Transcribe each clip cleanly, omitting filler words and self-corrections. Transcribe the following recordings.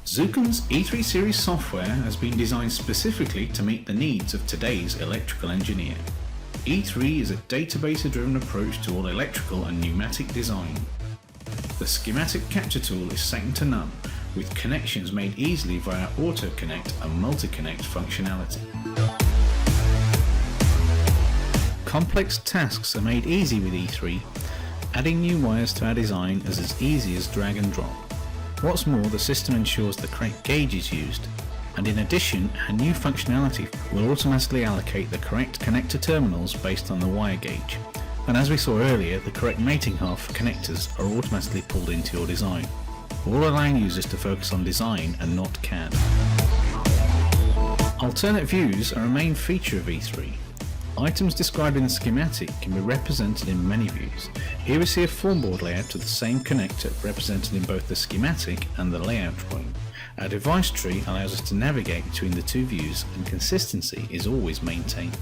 Zuken's E3 series software has been designed specifically to meet the needs of today's electrical engineer. E3 is a database-driven approach to all electrical and pneumatic design. The schematic capture tool is second to none, with connections made easily via auto-connect and multi-connect functionality. Complex tasks are made easy with E3. Adding new wires to our design is as easy as drag and drop. What's more, the system ensures the correct gauge is used, and in addition, our new functionality will automatically allocate the correct connector terminals based on the wire gauge. And as we saw earlier, the correct mating half connectors are automatically pulled into your design, all allowing users to focus on design and not CAD. Alternate views are a main feature of E3. Items described in the schematic can be represented in many views. Here we see a formboard layout of the same connector represented in both the schematic and the layout drawing. Our device tree allows us to navigate between the two views, and consistency is always maintained.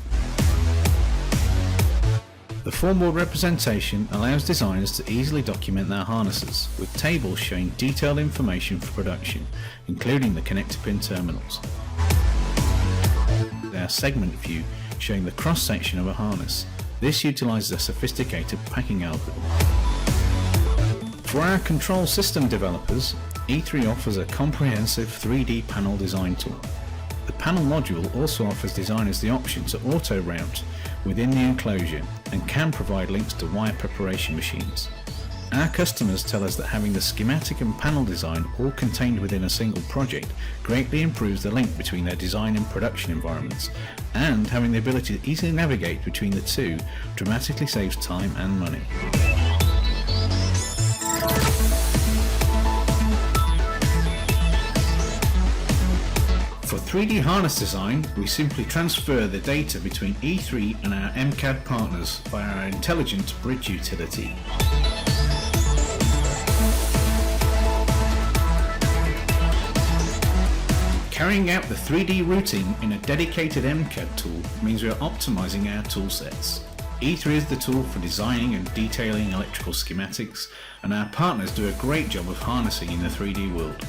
The formboard representation allows designers to easily document their harnesses, with tables showing detailed information for production, including the connector pin terminals. Our segment view showing the cross-section of a harness. This utilizes a sophisticated packing algorithm. For our control system developers, E3 offers a comprehensive 3D panel design tool. The panel module also offers designers the option to auto-route within the enclosure and can provide links to wire preparation machines. Our customers tell us that having the schematic and panel design all contained within a single project greatly improves the link between their design and production environments, and having the ability to easily navigate between the two dramatically saves time and money. For 3D harness design, we simply transfer the data between E3 and our MCAD partners via our intelligent bridge utility. Carrying out the 3D routing in a dedicated MCAD tool means we are optimizing our tool sets. E3 is the tool for designing and detailing electrical schematics, and our partners do a great job of harnessing in the 3D world.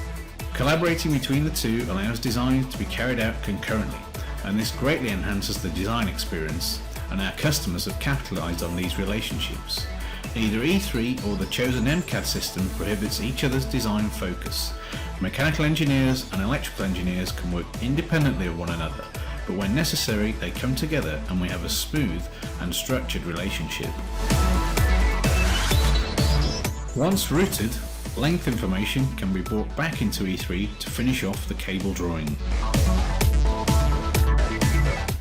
Collaborating between the two allows designs to be carried out concurrently, and this greatly enhances the design experience, and our customers have capitalized on these relationships. Either E3 or the chosen MCAD system prohibits each other's design focus. Mechanical engineers and electrical engineers can work independently of one another, but when necessary they come together and we have a smooth and structured relationship. Once routed, length information can be brought back into E3 to finish off the cable drawing.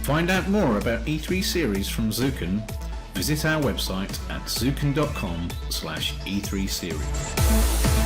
Find out more about E3 series from Zuken. Visit our website at zuken.com/E3series.